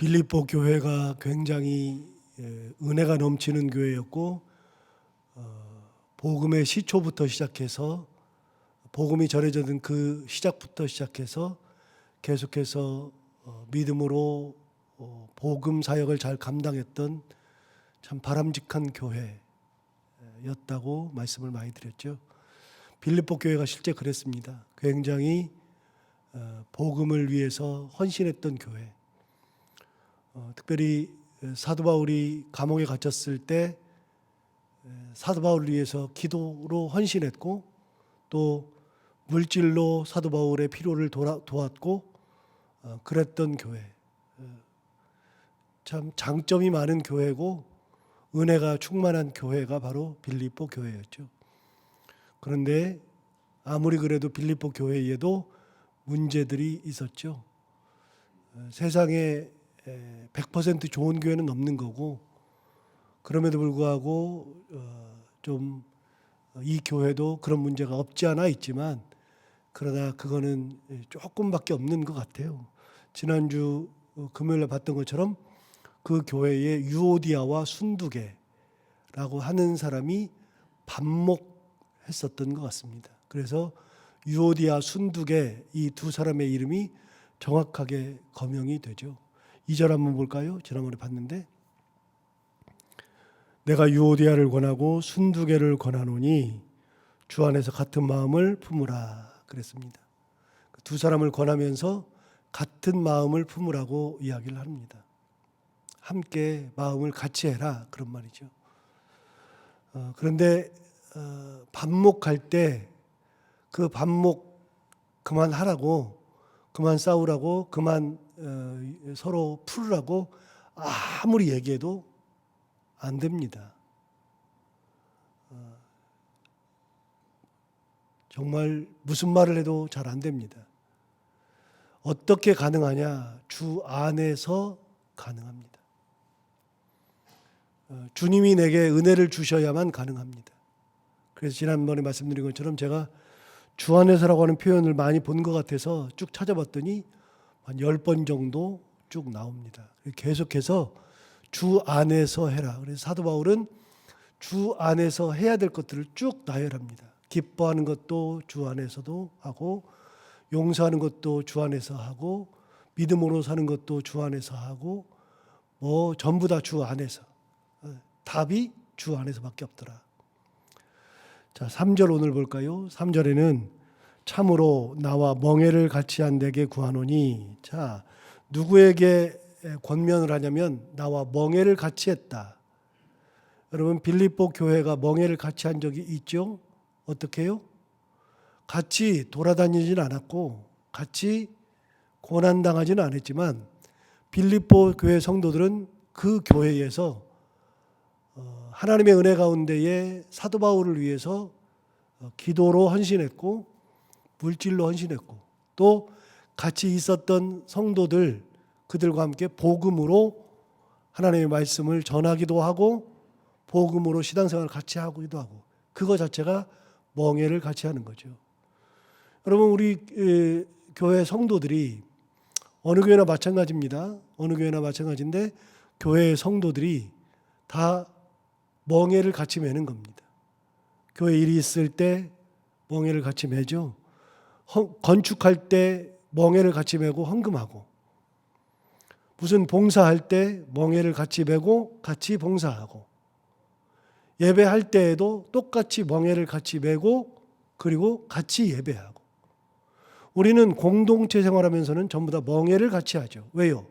빌립보 교회가 굉장히 은혜가 넘치는 교회였고, 복음의 시초부터 시작해서 복음이 전해지는 그 시작부터 시작해서 계속해서 믿음으로 복음 사역을 잘 감당했던 참 바람직한 교회였다고 말씀을 많이 드렸죠. 빌립보 교회가 실제 그랬습니다. 굉장히 복음을 위해서 헌신했던 교회. 특별히 사도 바울이 감옥에 갇혔을 때 사도 바울을 위해서 기도로 헌신했고, 또 물질로 사도 바울의 필요를 도왔고 그랬던 교회. 참 장점이 많은 교회고 은혜가 충만한 교회가 바로 빌립보 교회였죠. 그런데 아무리 그래도 빌립보 교회에도 문제들이 있었죠. 세상에 100% 좋은 교회는 없는 거고, 그럼에도 불구하고 좀 이 교회도 그런 문제가 없지 않아 있지만, 그러나 그거는 조금밖에 없는 것 같아요. 지난주 금요일에 봤던 것처럼 그 교회에 유오디아와 순두계라고 하는 사람이 반목했었던 것 같습니다. 그래서 유오디아, 순두계 이 두 사람의 이름이 정확하게 거명이 되죠. 2절 한번 볼까요? 지난번에 봤는데, 내가 유오디아를 권하고 순두계를 권하노니 주 안에서 같은 마음을 품으라 그랬습니다. 두 사람을 권하면서 같은 마음을 품으라고 이야기를 합니다. 함께 마음을 같이 해라, 그런 말이죠. 그런데 반목할 때 그 반목 그만하라고, 그만 싸우라고, 그만 서로 풀으라고 아무리 얘기해도 안 됩니다. 정말 무슨 말을 해도 잘 안 됩니다. 어떻게 가능하냐? 주 안에서 가능합니다. 주님이 내게 은혜를 주셔야만 가능합니다. 그래서 지난번에 말씀드린 것처럼 제가 주 안에서라고 하는 표현을 많이 본 것 같아서 쭉 찾아봤더니 한 10번 정도 쭉 나옵니다. 계속해서 주 안에서 해라. 그래서 사도 바울은 주 안에서 해야 될 것들을 쭉 나열합니다. 기뻐하는 것도 주 안에서도 하고, 용서하는 것도 주 안에서 하고, 믿음으로 사는 것도 주 안에서 하고, 전부 다 주 안에서. 답이 주 안에서밖에 없더라. 자, 3절 오늘 볼까요? 3절에는 참으로 나와 멍에를 같이 한 내게 구하노니, 자, 누구에게 권면을 하냐면 나와 멍에를 같이 했다. 여러분, 빌립보 교회가 멍에를 같이 한 적이 있죠? 어떻게 해요? 같이 돌아다니지는 않았고 같이 고난당하지는 않았지만, 빌립보 교회 성도들은 그 교회에서 하나님의 은혜 가운데에 사도 바울을 위해서 기도로 헌신했고, 물질로 헌신했고, 또 같이 있었던 성도들, 그들과 함께 복음으로 하나님의 말씀을 전하기도 하고, 복음으로 신앙생활을 같이 하기도 하고, 그거 자체가 멍에를 같이 하는 거죠. 여러분, 우리 교회 성도들이 어느 교회나 마찬가지입니다. 어느 교회나 마찬가지인데 교회 성도들이 다 멍에를 같이 매는 겁니다. 교회 일이 있을 때 멍에를 같이 매죠. 건축할 때 멍에를 같이 매고 헌금하고, 무슨 봉사할 때 멍에를 같이 매고 같이 봉사하고, 예배할 때에도 똑같이 멍에를 같이 매고 그리고 같이 예배하고. 우리는 공동체 생활하면서는 전부 다 멍에를 같이 하죠. 왜요?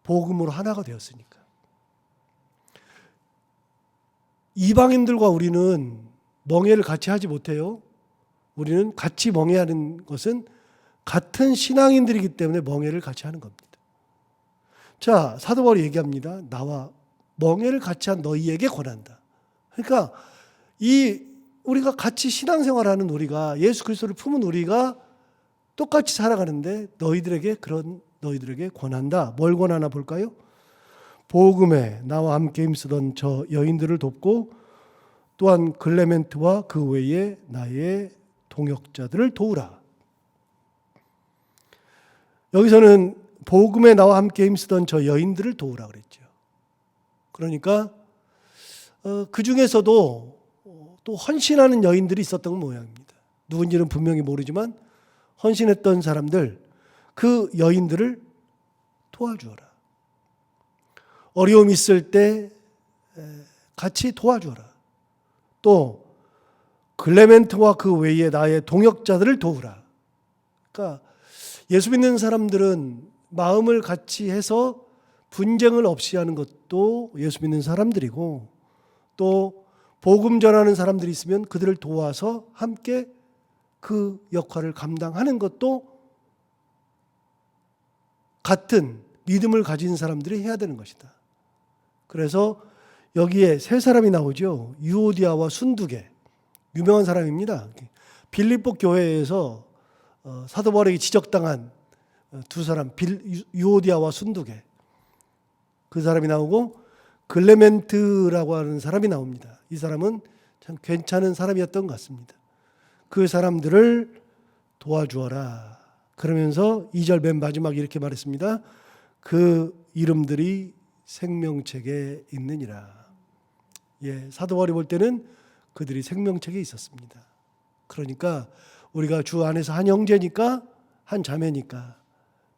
복음으로 하나가 되었으니까. 이방인들과 우리는 멍에를 같이 하지 못해요. 우리는 같이 멍에하는 것은 같은 신앙인들이기 때문에 멍에를 같이 하는 겁니다. 자, 사도 바울이 얘기합니다. 나와 멍에를 같이 한 너희에게 권한다. 그러니까 우리가 같이 신앙생활하는 우리가, 예수 그리스도를 품은 우리가 똑같이 살아가는데 너희들에게 권한다. 뭘 권하나 볼까요? 복음에 나와 함께 힘쓰던 저 여인들을 돕고, 또한 클레멘트와 그 외에 나의 동역자들을 도우라. 여기서는 복음에 나와 함께 힘쓰던 저 여인들을 도우라 그랬죠. 그러니까 그 중에서도 또 헌신하는 여인들이 있었던 모양입니다. 누군지는 분명히 모르지만 헌신했던 사람들, 그 여인들을 도와주어라. 어려움 있을 때 같이 도와주어라. 또 클레멘트와 그 외에 나의 동역자들을 도우라. 그러니까 예수 믿는 사람들은 마음을 같이 해서 분쟁을 없이 하는 것도 예수 믿는 사람들이고, 또 복음 전하는 사람들이 있으면 그들을 도와서 함께 그 역할을 감당하는 것도 같은 믿음을 가진 사람들이 해야 되는 것이다. 그래서 여기에 세 사람이 나오죠. 유오디아와 순두개, 유명한 사람입니다. 빌립보 교회에서 사도 바울에게 지적당한 두 사람, 유오디아와 순두개, 그 사람이 나오고 글레멘트라고 하는 사람이 나옵니다. 이 사람은 참 괜찮은 사람이었던 것 같습니다. 그 사람들을 도와주어라. 그러면서 2절 맨 마지막에 이렇게 말했습니다. 그 이름들이 생명책에 있느니라. 사도 바울이 볼 때는 그들이 생명책에 있었습니다. 그러니까 우리가 주 안에서 한 형제니까, 한 자매니까,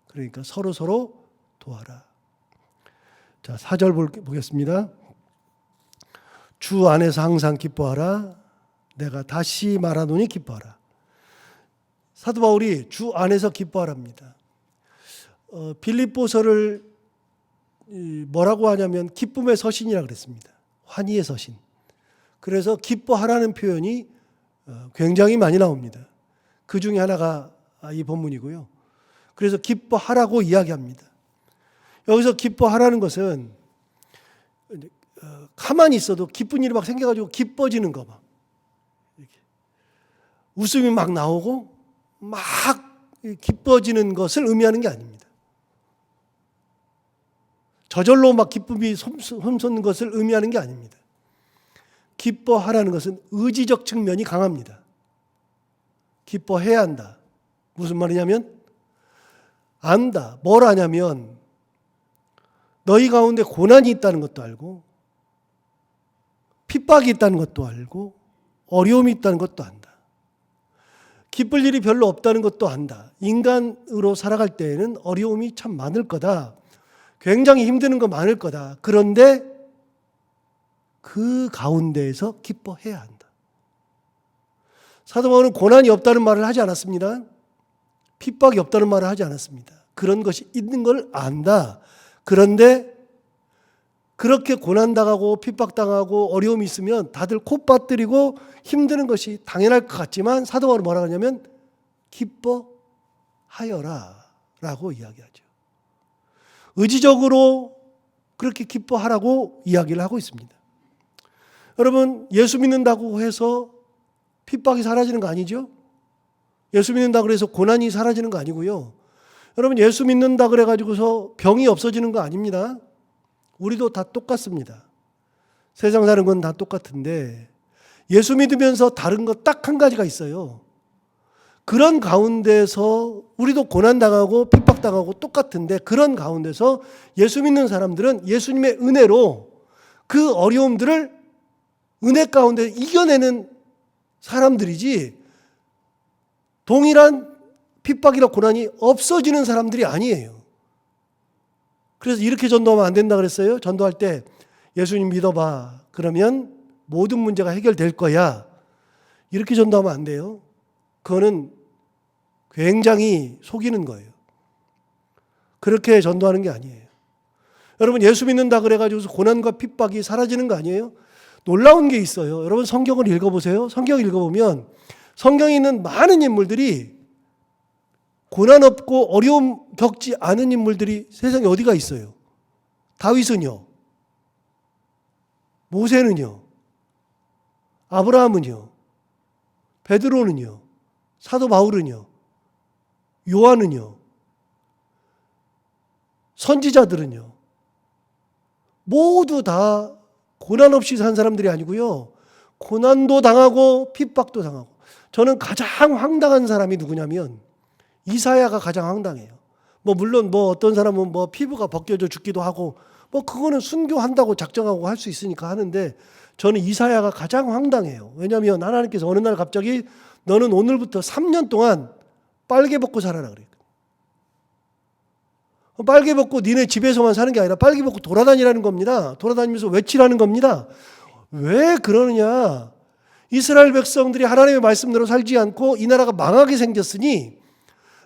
그러니까 서로 도와라. 자, 4절 보겠습니다. 주 안에서 항상 기뻐하라. 내가 다시 말하노니 기뻐하라. 사도 바울이 주 안에서 기뻐하랍니다. 빌립보서를 뭐라고 하냐면 기쁨의 서신이라고 그랬습니다. 환희의 서신. 그래서 기뻐하라는 표현이 굉장히 많이 나옵니다. 그 중에 하나가 이 본문이고요. 그래서 기뻐하라고 이야기합니다. 여기서 기뻐하라는 것은 가만히 있어도 기쁜 일이 막 생겨가지고 기뻐지는 거 막 웃음이 막 나오고 막 기뻐지는 것을 의미하는 게 아닙니다. 저절로 막 기쁨이 솟는 것을 의미하는 게 아닙니다. 기뻐하라는 것은 의지적 측면이 강합니다. 기뻐해야 한다. 무슨 말이냐면 안다. 뭘 아냐면 너희 가운데 고난이 있다는 것도 알고, 핍박이 있다는 것도 알고, 어려움이 있다는 것도 안다. 기쁠 일이 별로 없다는 것도 안다. 인간으로 살아갈 때에는 어려움이 참 많을 거다. 굉장히 힘드는 거 많을 거다. 그런데 그 가운데에서 기뻐해야 한다. 사도 바울은 고난이 없다는 말을 하지 않았습니다. 핍박이 없다는 말을 하지 않았습니다. 그런 것이 있는 걸 안다. 그런데 그렇게 고난당하고 핍박당하고 어려움이 있으면 다들 콧받들이고 힘드는 것이 당연할 것 같지만 사도 바울은 뭐라고 하냐면 기뻐하여라 라고 이야기하죠. 의지적으로 그렇게 기뻐하라고 이야기를 하고 있습니다. 여러분, 예수 믿는다고 해서 핍박이 사라지는 거 아니죠? 예수 믿는다고 해서 고난이 사라지는 거 아니고요. 여러분, 예수 믿는다 그래가지고서 병이 없어지는 거 아닙니다. 우리도 다 똑같습니다. 세상 사는 건 다 똑같은데 예수 믿으면서 다른 거 딱 한 가지가 있어요. 그런 가운데서 우리도 고난당하고 핍박당하고 똑같은데 그런 가운데서 예수 믿는 사람들은 예수님의 은혜로 그 어려움들을 은혜 가운데 이겨내는 사람들이지 동일한 핍박이나 고난이 없어지는 사람들이 아니에요. 그래서 이렇게 전도하면 안 된다 그랬어요. 전도할 때 예수님 믿어봐. 그러면 모든 문제가 해결될 거야. 이렇게 전도하면 안 돼요. 그거는 굉장히 속이는 거예요. 그렇게 전도하는 게 아니에요. 여러분, 예수 믿는다 그래가지고 고난과 핍박이 사라지는 거 아니에요? 놀라운 게 있어요. 여러분, 성경을 읽어보세요. 성경 읽어보면 성경에 있는 많은 인물들이 고난 없고 어려움 겪지 않은 인물들이 세상에 어디가 있어요? 다윗은요? 모세는요? 아브라함은요? 베드로는요? 사도 바울은요? 요한은요? 선지자들은요? 모두 다 고난 없이 산 사람들이 아니고요. 고난도 당하고 핍박도 당하고. 저는 가장 황당한 사람이 누구냐면 이사야가 가장 황당해요. 물론 어떤 사람은 피부가 벗겨져 죽기도 하고 그거는 순교한다고 작정하고 할 수 있으니까 하는데, 저는 이사야가 가장 황당해요. 왜냐하면 하나님께서 어느 날 갑자기 너는 오늘부터 3년 동안 빨개 벗고 살아라 그래요. 빨개 벗고 니네 집에서만 사는 게 아니라 빨개 벗고 돌아다니라는 겁니다. 돌아다니면서 외치라는 겁니다. 왜 그러느냐? 이스라엘 백성들이 하나님의 말씀대로 살지 않고 이 나라가 망하게 생겼으니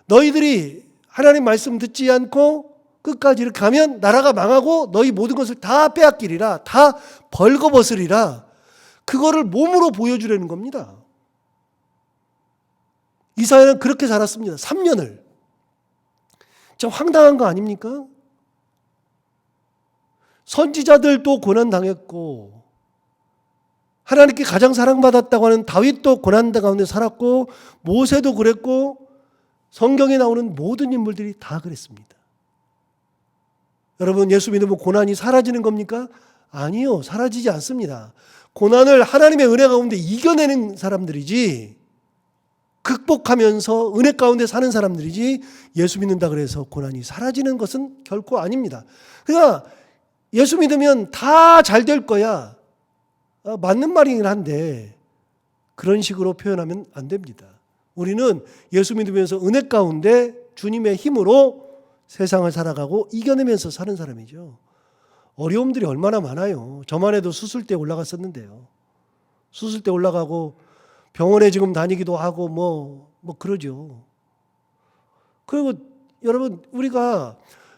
너희들이 하나님 말씀 듣지 않고 끝까지 이렇게 가면 나라가 망하고 너희 모든 것을 다 빼앗기리라, 다 벌거벗으리라. 그거를 몸으로 보여주려는 겁니다. 이사야는 그렇게 살았습니다. 3년을. 참 황당한 거 아닙니까? 선지자들도 고난당했고 하나님께 가장 사랑받았다고 하는 다윗도 고난 가운데 살았고 모세도 그랬고 성경에 나오는 모든 인물들이 다 그랬습니다. 여러분, 예수 믿으면 고난이 사라지는 겁니까? 아니요, 사라지지 않습니다. 고난을 하나님의 은혜 가운데 이겨내는 사람들이지, 극복하면서 은혜 가운데 사는 사람들이지, 예수 믿는다 그래서 고난이 사라지는 것은 결코 아닙니다. 그러니까 예수 믿으면 다 잘 될 거야, 맞는 말이긴 한데 그런 식으로 표현하면 안 됩니다. 우리는 예수 믿으면서 은혜 가운데 주님의 힘으로 세상을 살아가고 이겨내면서 사는 사람이죠. 어려움들이 얼마나 많아요. 저만 해도 수술대 올라갔었는데요. 수술대 올라가고 병원에 지금 다니기도 하고 그러죠. 그리고 여러분, 우리가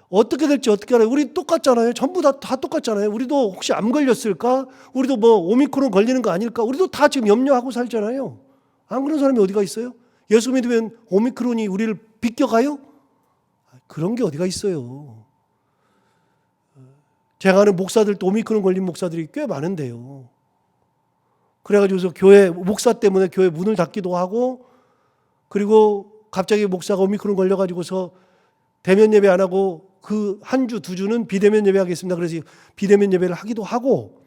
어떻게 될지 어떻게 알아요? 우리 똑같잖아요. 전부 다 똑같잖아요. 우리도 혹시 암 걸렸을까? 우리도 오미크론 걸리는 거 아닐까? 우리도 다 지금 염려하고 살잖아요. 안 그런 사람이 어디가 있어요? 예수 믿으면 오미크론이 우리를 비껴가요? 그런 게 어디가 있어요. 제가 아는 목사들도 오미크론 걸린 목사들이 꽤 많은데요. 그래가지고서 교회 목사 때문에 교회 문을 닫기도 하고, 그리고 갑자기 목사가 오미크론 걸려가지고서 대면 예배 안 하고 그 한 주, 두 주는 비대면 예배 하겠습니다. 그래서 비대면 예배를 하기도 하고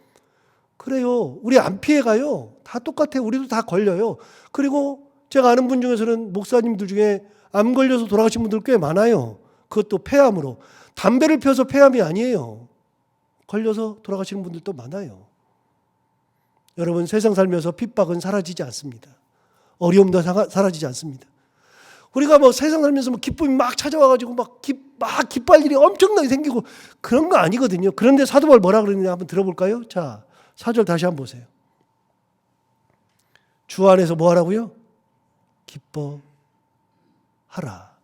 그래요. 우리 안 피해가요. 다 똑같아요. 우리도 다 걸려요. 그리고 제가 아는 분 중에서는 목사님들 중에 암 걸려서 돌아가신 분들 꽤 많아요. 그것도 폐암으로. 담배를 펴서 폐암이 아니에요. 걸려서 돌아가시는 분들도 많아요. 여러분, 세상 살면서 핍박은 사라지지 않습니다. 어려움도 사라지지 않습니다. 우리가 세상 살면서 기쁨이 막 찾아와가지고 기뻐할 일이 엄청나게 생기고 그런 거 아니거든요. 그런데 사도 바울 뭐라 그러느냐 한번 들어볼까요? 자, 4절 다시 한번 보세요. 주 안에서 뭐 하라고요? 기뻐하라.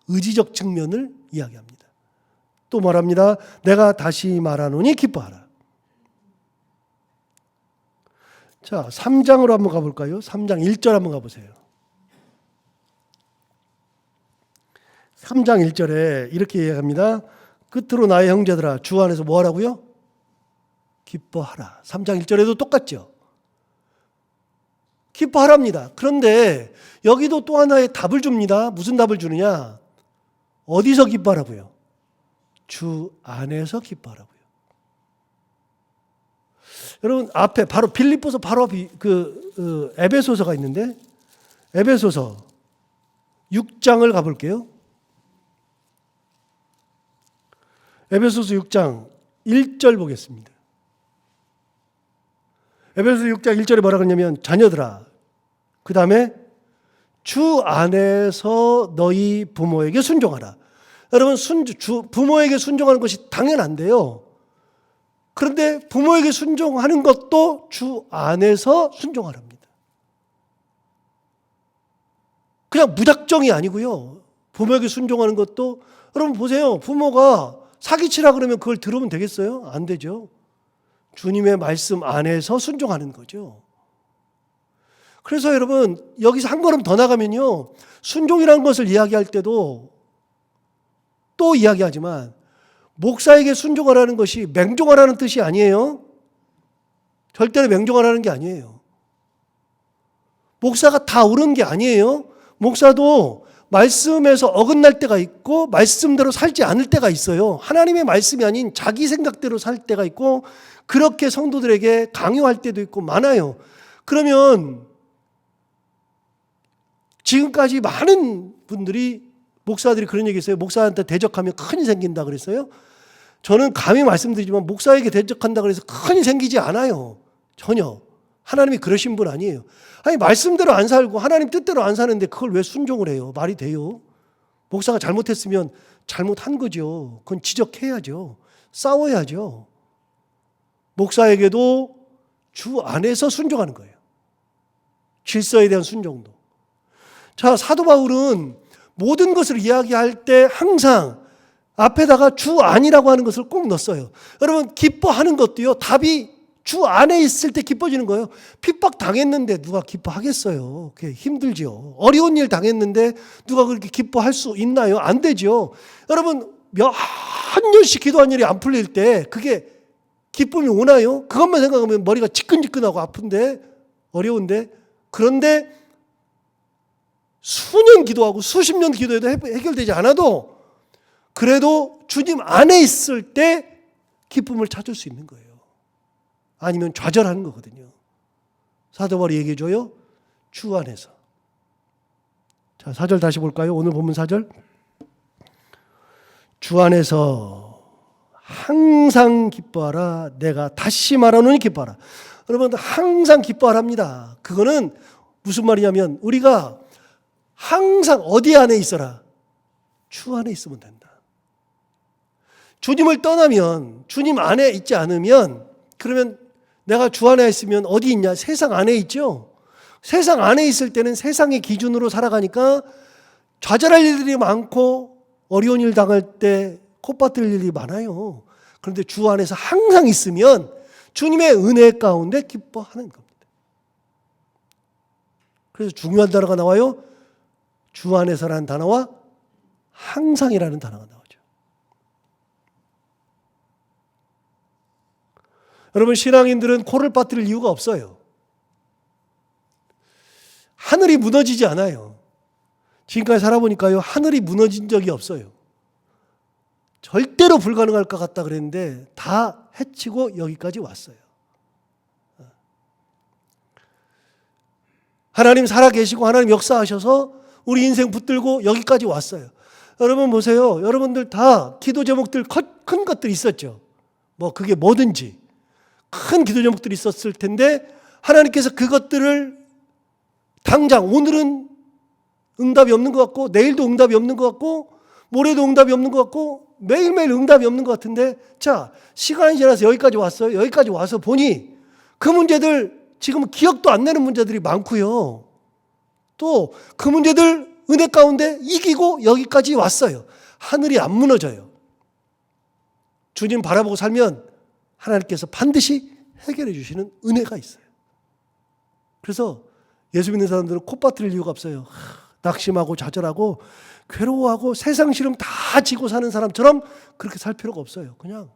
의지적 측면을 이야기합니다. 또 말합니다. 내가 다시 말하노니 기뻐하라. 자, 3장으로 한번 가볼까요? 3장 1절 한번 가보세요. 3장 1절에 이렇게 이야기합니다. 끝으로 나의 형제들아, 주 안에서 뭐 하라고요? 기뻐하라. 3장 1절에도 똑같죠. 기뻐하랍니다. 그런데 여기도 또 하나의 답을 줍니다. 무슨 답을 주느냐? 어디서 기뻐하라고요? 주 안에서 기뻐하라고요. 여러분, 앞에 바로 빌립보서 바로 앞에 에베소서가 있는데, 에베소서 6장을 가볼게요. 에베소서 6장 1절 보겠습니다. 에베소서 6장 1절에 뭐라 그러냐면, 자녀들아, 그 다음에 주 안에서 너희 부모에게 순종하라. 여러분, 부모에게 순종하는 것이 당연한데요. 그런데 부모에게 순종하는 것도 주 안에서 순종하랍니다. 그냥 무작정이 아니고요. 부모에게 순종하는 것도, 여러분 보세요. 부모가 사기치라 그러면 그걸 들으면 되겠어요? 안 되죠. 주님의 말씀 안에서 순종하는 거죠. 그래서 여러분, 여기서 한 걸음 더 나가면요, 순종이라는 것을 이야기할 때도 또 이야기하지만 목사에게 순종하라는 것이 맹종하라는 뜻이 아니에요. 절대로 맹종하라는 게 아니에요. 목사가 다 옳은 게 아니에요. 목사도 말씀에서 어긋날 때가 있고 말씀대로 살지 않을 때가 있어요. 하나님의 말씀이 아닌 자기 생각대로 살 때가 있고 그렇게 성도들에게 강요할 때도 있고 많아요. 그러면 지금까지 많은 분들이 목사들이 그런 얘기 했어요. 목사한테 대적하면 큰일 생긴다 그랬어요. 저는 감히 말씀드리지만 목사에게 대적한다 그래서 큰일 생기지 않아요. 전혀. 하나님이 그러신 분 아니에요. 아니 말씀대로 안 살고 하나님 뜻대로 안 사는데 그걸 왜 순종을 해요? 말이 돼요? 목사가 잘못했으면 잘못한 거죠. 그건 지적해야죠. 싸워야죠. 목사에게도 주 안에서 순종하는 거예요. 질서에 대한 순종도. 자, 사도 바울은 모든 것을 이야기할 때 항상 앞에다가 주 안이라고 하는 것을 꼭 넣었어요. 여러분 기뻐하는 것도요. 답이 주 안에 있을 때 기뻐지는 거예요. 핍박 당했는데 누가 기뻐하겠어요? 그게 힘들죠. 어려운 일 당했는데 누가 그렇게 기뻐할 수 있나요? 안 되죠. 여러분 한 년씩 기도한 일이 안 풀릴 때 그게 기쁨이 오나요? 그것만 생각하면 머리가 지끈지끈하고 아픈데 어려운데 그런데 수년 기도하고 수십 년 기도해도 해결되지 않아도 그래도 주님 안에 있을 때 기쁨을 찾을 수 있는 거예요. 아니면 좌절하는 거거든요. 사도 바울이 얘기해 줘요. 주 안에서. 자, 4절 다시 볼까요? 오늘 본문 4절. 주 안에서 항상 기뻐하라. 내가 다시 말하노니 기뻐하라. 여러분 항상 기뻐하랍니다. 그거는 무슨 말이냐면 우리가 항상 어디 안에 있어라? 주 안에 있으면 된다. 주님을 떠나면 주님 안에 있지 않으면 그러면 내가 주 안에 있으면 어디 있냐? 세상 안에 있죠. 세상 안에 있을 때는 세상의 기준으로 살아가니까 좌절할 일들이 많고 어려운 일 당할 때 콧바틀 일이 많아요. 그런데 주 안에서 항상 있으면 주님의 은혜 가운데 기뻐하는 겁니다. 그래서 중요한 단어가 나와요. 주 안에서라는 단어와 항상이라는 단어가 나오죠. 여러분 신앙인들은 코를 빠뜨릴 이유가 없어요. 하늘이 무너지지 않아요. 지금까지 살아보니까요. 하늘이 무너진 적이 없어요. 절대로 불가능할 것 같다 그랬는데 다 해치고 여기까지 왔어요. 하나님 살아계시고 하나님 역사하셔서 우리 인생 붙들고 여기까지 왔어요. 여러분 보세요. 여러분들 다 기도 제목들 큰 것들이 있었죠. 뭐 그게 뭐든지 큰 기도 제목들이 있었을 텐데 하나님께서 그것들을 당장 오늘은 응답이 없는 것 같고 내일도 응답이 없는 것 같고 모레도 응답이 없는 것 같고 매일매일 응답이 없는 것 같은데 자 시간이 지나서 여기까지 왔어요. 여기까지 와서 보니 그 문제들 지금 기억도 안 나는 문제들이 많고요. 또 그 문제들 은혜 가운데 이기고 여기까지 왔어요. 하늘이 안 무너져요. 주님 바라보고 살면 하나님께서 반드시 해결해 주시는 은혜가 있어요. 그래서 예수 믿는 사람들은 콧바틀릴 이유가 없어요. 낙심하고 좌절하고 괴로워하고 세상 시름 다 지고 사는 사람처럼 그렇게 살 필요가 없어요. 그냥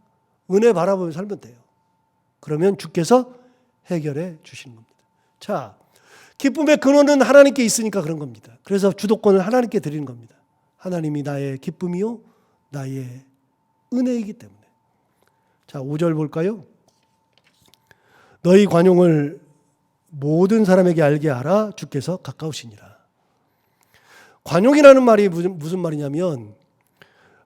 은혜 바라보며 살면 돼요. 그러면 주께서 해결해 주시는 겁니다. 자, 기쁨의 근원은 하나님께 있으니까 그런 겁니다. 그래서 주도권을 하나님께 드리는 겁니다. 하나님이 나의 기쁨이요 나의 은혜이기 때문에. 자, 5절 볼까요? 너희 관용을 모든 사람에게 알게 하라. 주께서 가까우시니라. 관용이라는 말이 무슨 말이냐면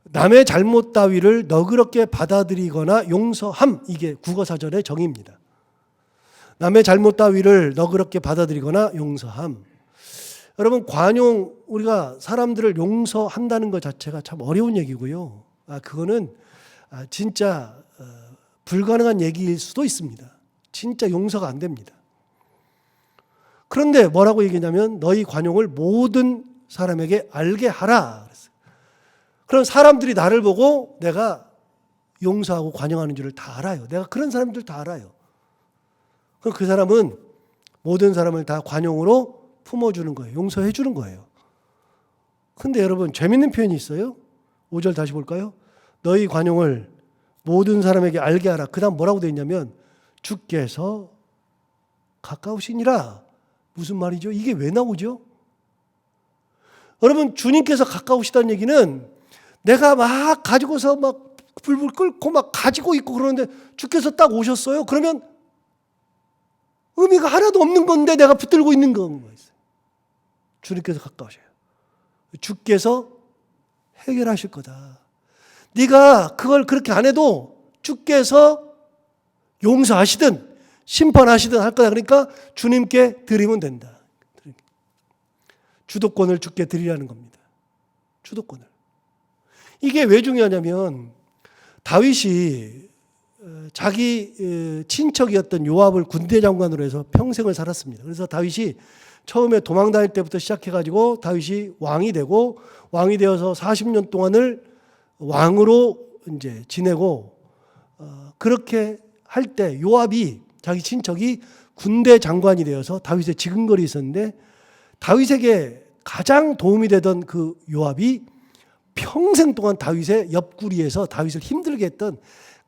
남의 잘못 따위를 너그럽게 받아들이거나 용서함. 이게 국어사전의 정의입니다. 남의 잘못 따위를 너그럽게 받아들이거나 용서함. 여러분 관용 우리가 사람들을 용서한다는 것 자체가 참 어려운 얘기고요. 그거는 진짜 불가능한 얘기일 수도 있습니다. 진짜 용서가 안 됩니다. 그런데 뭐라고 얘기냐면 너희 관용을 모든 사람에게 알게 하라. 그럼 사람들이 나를 보고 내가 용서하고 관용하는 줄을 다 알아요. 내가 그런 사람들 다 알아요. 그럼 그 사람은 모든 사람을 다 관용으로 품어주는 거예요. 용서해 주는 거예요. 근데 여러분 재밌는 표현이 있어요. 5절 다시 볼까요? 너희 관용을 모든 사람에게 알게 하라. 그 다음 뭐라고 되어 있냐면 주께서 가까우시니라. 무슨 말이죠? 이게 왜 나오죠? 여러분 주님께서 가까우시다는 얘기는 내가 막 가지고서 막 불불 끓고 막 가지고 있고 그러는데 주께서 딱 오셨어요. 그러면 의미가 하나도 없는 건데 내가 붙들고 있는 거 있어요. 주님께서 가까우셔요. 주께서 해결하실 거다. 네가 그걸 그렇게 안 해도 주께서 용서하시든 심판하시든 할 거다. 그러니까 주님께 드리면 된다. 주도권을 주께 드리라는 겁니다. 주도권을. 이게 왜 중요하냐면 다윗이 자기 친척이었던 요압을 군대 장관으로 해서 평생을 살았습니다. 그래서 다윗이 처음에 도망 다닐 때부터 시작해가지고 다윗이 왕이 되고 왕이 되어서 40년 동안을 왕으로 이제 지내고 그렇게 할 때 요압이 자기 친척이 군대 장관이 되어서 다윗의 지근거리 있었는데 다윗에게 가장 도움이 되던 그 요압이 평생 동안 다윗의 옆구리에서 다윗을 힘들게 했던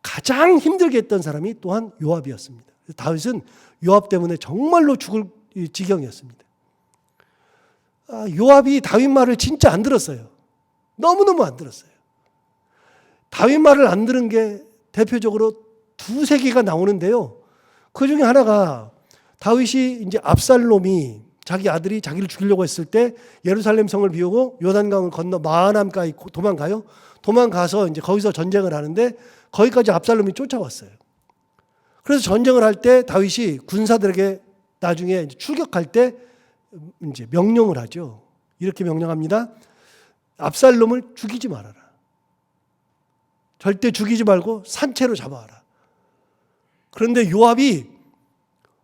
가장 힘들게 했던 사람이 또한 요압이었습니다. 다윗은 요압 때문에 정말로 죽을 지경이었습니다. 요압이 다윗 말을 진짜 안 들었어요. 너무너무 안 들었어요. 다윗 말을 안 들은 게 대표적으로 두세 개가 나오는데요. 그 중에 하나가 다윗이 이제 압살롬이 자기 아들이 자기를 죽이려고 했을 때 예루살렘 성을 비우고 요단강을 건너 마하남까지 도망가요. 도망가서 이제 거기서 전쟁을 하는데 거기까지 압살롬이 쫓아왔어요. 그래서 전쟁을 할 때 다윗이 군사들에게 나중에 출격할 때 이제 명령을 하죠. 이렇게 명령합니다. 압살롬을 죽이지 말아라. 절대 죽이지 말고 산채로 잡아와라. 그런데 요압이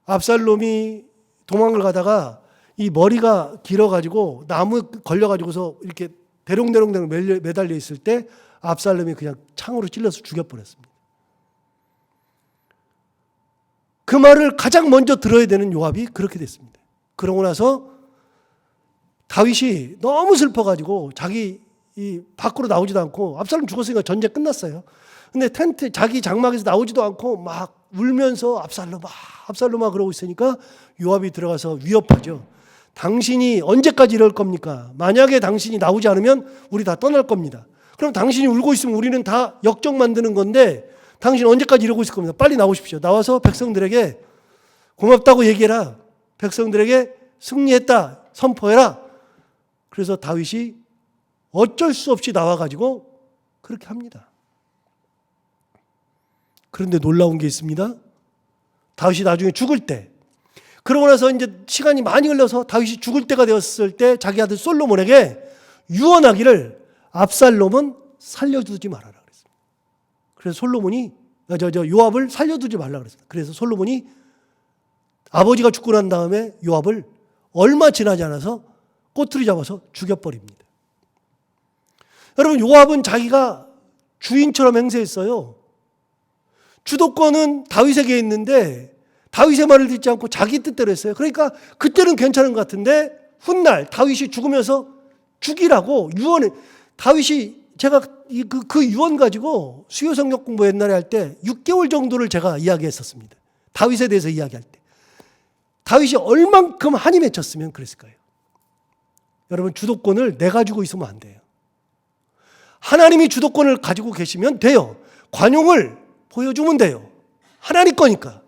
압살롬이 도망을 가다가 이 머리가 길어가지고 나무 걸려가지고서 이렇게 대롱대롱 매달려 있을 때 압살롬이 그냥 창으로 찔러서 죽여버렸습니다. 그 말을 가장 먼저 들어야 되는 요압이 그렇게 됐습니다. 그러고 나서 다윗이 너무 슬퍼가지고 자기 이 밖으로 나오지도 않고 압살롬 죽었으니까 전쟁 끝났어요. 근데 텐트 자기 장막에서 나오지도 않고 막 울면서 압살롬아 그러고 있으니까 요압이 들어가서 위협하죠. 당신이 언제까지 이럴 겁니까? 만약에 당신이 나오지 않으면 우리 다 떠날 겁니다. 그럼 당신이 울고 있으면 우리는 다 역적 만드는 건데 당신 언제까지 이러고 있을 겁니다. 빨리 나오십시오. 나와서 백성들에게 고맙다고 얘기해라. 백성들에게 승리했다 선포해라. 그래서 다윗이 어쩔 수 없이 나와가지고 그렇게 합니다. 그런데 놀라운 게 있습니다. 다윗이 나중에 죽을 때, 그러고 나서 이제 시간이 많이 흘러서 다윗이 죽을 때가 되었을 때 자기 아들 솔로몬에게 유언하기를 압살롬은 살려두지 말아라 그랬습니다. 그래서 솔로몬이 요압을 살려두지 말라 그랬습니다. 그래서 솔로몬이 아버지가 죽고 난 다음에 요압을 얼마 지나지 않아서 꼬투리 잡아서 죽여버립니다. 여러분, 요압은 자기가 주인처럼 행세했어요. 주도권은 다윗에게 있는데 다윗의 말을 듣지 않고 자기 뜻대로 했어요. 그러니까 그때는 괜찮은 것 같은데 훗날 다윗이 죽으면서 죽이라고 유언을, 다윗이 제가 그 유언 가지고 수요 성역 공부 옛날에 할 때 6개월 정도를 제가 이야기했었습니다. 다윗에 대해서 이야기할 때. 다윗이 얼만큼 한이 맺혔으면 그랬을까요? 여러분, 주도권을 내가 가지고 있으면 안 돼요. 하나님이 주도권을 가지고 계시면 돼요. 관용을 보여주면 돼요. 하나님 거니까.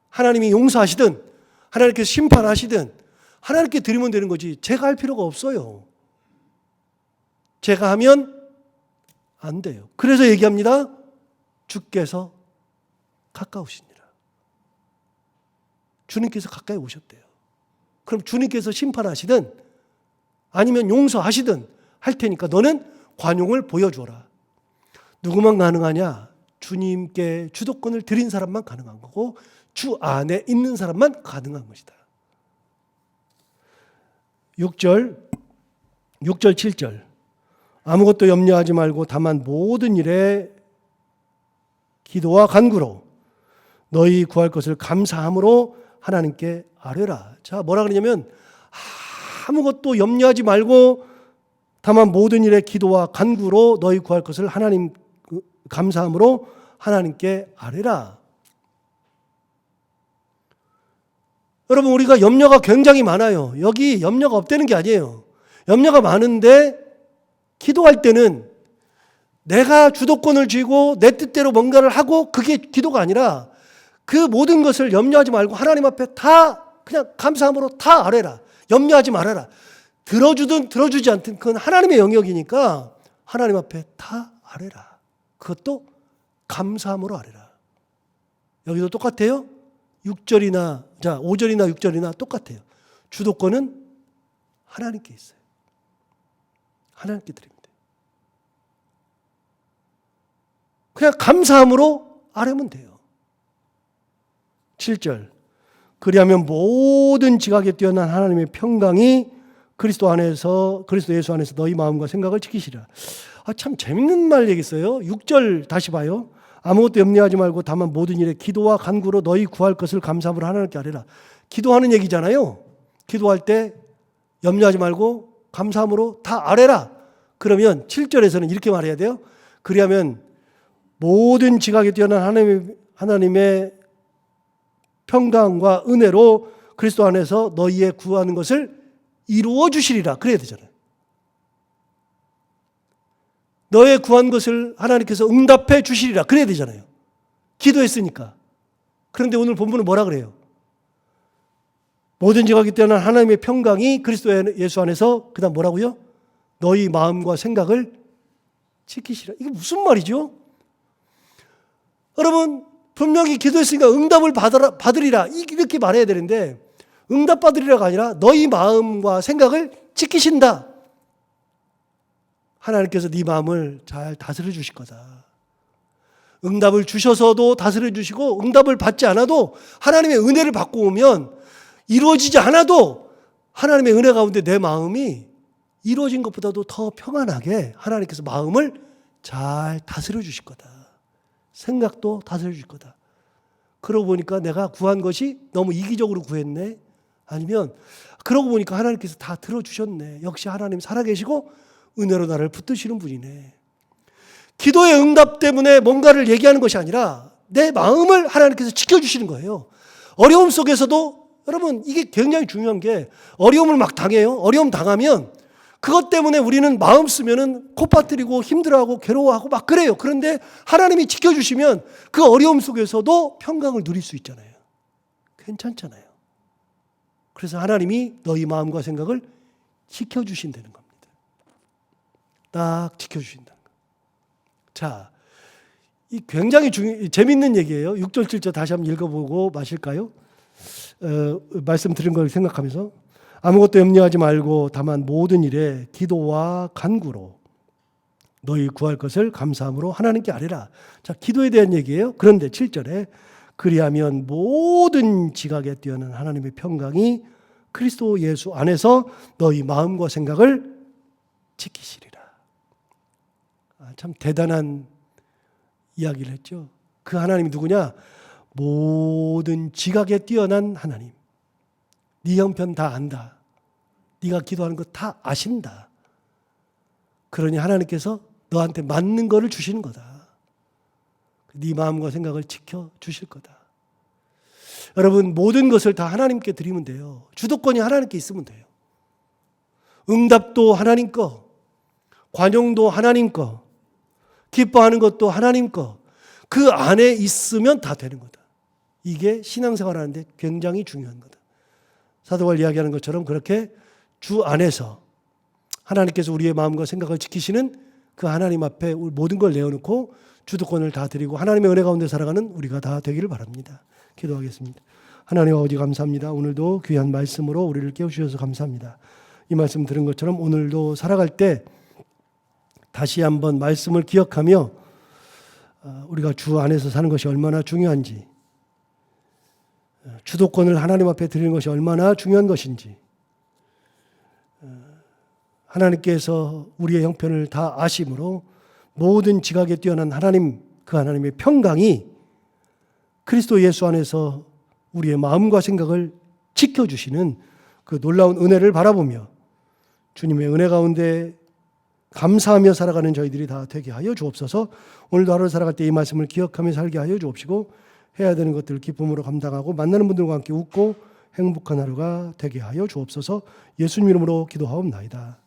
하나님이 용서하시든 하나님께서 심판하시든 하나님께 드리면 되는 거지 제가 할 필요가 없어요. 제가 하면 안 돼요. 그래서 얘기합니다. 주께서 가까우시니라. 주님께서 가까이 오셨대요. 그럼 주님께서 심판하시든 아니면 용서하시든 할 테니까 너는 관용을 보여줘라. 누구만 가능하냐? 주님께 주도권을 드린 사람만 가능한 거고 주 안에 있는 사람만 가능한 것이다. 6절 7절 아무것도 염려하지 말고 다만 모든 일에 기도와 간구로 너희 구할 것을 감사함으로 하나님께 아뢰라. 자, 뭐라 그러냐면 아무것도 염려하지 말고 다만 모든 일에 기도와 간구로 너희 구할 것을 하나님 감사함으로 하나님께 아뢰라. 여러분, 우리가 염려가 굉장히 많아요. 여기 염려가 없다는 게 아니에요. 염려가 많은데 기도할 때는 내가 주도권을 쥐고 내 뜻대로 뭔가를 하고 그게 기도가 아니라 그 모든 것을 염려하지 말고 하나님 앞에 다 그냥 감사함으로 다 아뢰라. 염려하지 말아라. 들어주든 들어주지 않든 그건 하나님의 영역이니까 하나님 앞에 다 아뢰라. 그것도 감사함으로 아뢰라. 여기도 똑같아요. 6절이나 5절이나 6절이나 똑같아요. 주도권은 하나님께 있어요. 하나님께 드립니다. 그냥 감사함으로 아뢰면 돼요. 7절. 그리하면 모든 지각에 뛰어난 하나님의 평강이 그리스도 예수 안에서 너희 마음과 생각을 지키시라. 참 재밌는 말 얘기했어요. 6절 다시 봐요. 아무것도 염려하지 말고 다만 모든 일에 기도와 간구로 너희 구할 것을 감사함으로 하나님께 아뢰라. 기도하는 얘기잖아요. 기도할 때 염려하지 말고 감사함으로 다 아뢰라. 그러면 7절에서는 이렇게 말해야 돼요. 그리하면 모든 지각에 뛰어난 하나님의 평강과 은혜로 그리스도 안에서 너희의 구하는 것을 이루어 주시리라. 그래야 되잖아요. 너의 구한 것을 하나님께서 응답해 주시리라. 그래야 되잖아요. 기도했으니까. 그런데 오늘 본문은 뭐라 그래요? 모든 지각에 뛰어난 하나님의 평강이 그리스도 예수 안에서 그다음 뭐라고요? 너희 마음과 생각을 지키시라. 이게 무슨 말이죠? 여러분 분명히 기도했으니까 응답을 받으리라 이렇게 말해야 되는데 응답 받으리라가 아니라 너희 마음과 생각을 지키신다. 하나님께서 네 마음을 잘 다스려 주실 거다. 응답을 주셔서도 다스려 주시고 응답을 받지 않아도 하나님의 은혜를 받고 오면 이루어지지 않아도 하나님의 은혜 가운데 내 마음이 이루어진 것보다도 더 평안하게 하나님께서 마음을 잘 다스려 주실 거다. 생각도 다스려 주실 거다. 그러고 보니까 내가 구한 것이 너무 이기적으로 구했네. 아니면 그러고 보니까 하나님께서 다 들어주셨네. 역시 하나님 살아계시고 은혜로 나를 붙드시는 분이네. 기도의 응답 때문에 뭔가를 얘기하는 것이 아니라 내 마음을 하나님께서 지켜주시는 거예요. 어려움 속에서도 여러분 이게 굉장히 중요한 게 어려움을 막 당해요. 어려움 당하면 그것 때문에 우리는 마음 쓰면은 콧바뜨리고 힘들어하고 괴로워하고 막 그래요. 그런데 하나님이 지켜주시면 그 어려움 속에서도 평강을 누릴 수 있잖아요. 괜찮잖아요. 그래서 하나님이 너희 마음과 생각을 지켜주신다는 겁니다. 딱 지켜주신다는 거. 자, 이 굉장히 재밌는 얘기예요. 6절 7절 다시 한번 읽어보고 마실까요? 말씀 드린 걸 생각하면서 아무것도 염려하지 말고 다만 모든 일에 기도와 간구로 너희 구할 것을 감사함으로 하나님께 아뢰라. 자, 기도에 대한 얘기예요. 그런데 7절에 그리하면 모든 지각에 뛰어난 하나님의 평강이 그리스도 예수 안에서 너희 마음과 생각을 지키시리라. 참 대단한 이야기를 했죠. 그 하나님이 누구냐? 모든 지각에 뛰어난 하나님. 네 형편 다 안다. 네가 기도하는 거 다 아신다. 그러니 하나님께서 너한테 맞는 거를 주시는 거다. 네 마음과 생각을 지켜주실 거다. 여러분 모든 것을 다 하나님께 드리면 돼요. 주도권이 하나님께 있으면 돼요. 응답도 하나님 거, 관용도 하나님 거, 기뻐하는 것도 하나님 거. 그 안에 있으면 다 되는 거다. 이게 신앙생활하는데 굉장히 중요한 거다. 사도가 이야기하는 것처럼 그렇게 주 안에서 하나님께서 우리의 마음과 생각을 지키시는 그 하나님 앞에 모든 걸 내어놓고 주도권을 다 드리고 하나님의 은혜 가운데 살아가는 우리가 다 되기를 바랍니다. 기도하겠습니다. 하나님 아버지 감사합니다. 오늘도 귀한 말씀으로 우리를 깨우셔서 감사합니다. 이 말씀 들은 것처럼 오늘도 살아갈 때 다시 한번 말씀을 기억하며 우리가 주 안에서 사는 것이 얼마나 중요한지, 주도권을 하나님 앞에 드리는 것이 얼마나 중요한 것인지, 하나님께서 우리의 형편을 다 아심으로 모든 지각에 뛰어난 하나님, 그 하나님의 평강이 그리스도 예수 안에서 우리의 마음과 생각을 지켜주시는 그 놀라운 은혜를 바라보며 주님의 은혜 가운데 감사하며 살아가는 저희들이 다 되게 하여 주옵소서. 오늘도 하루를 살아갈 때 이 말씀을 기억하며 살게 하여 주옵시고 해야 되는 것들을 기쁨으로 감당하고 만나는 분들과 함께 웃고 행복한 하루가 되게 하여 주옵소서. 예수님 이름으로 기도하옵나이다.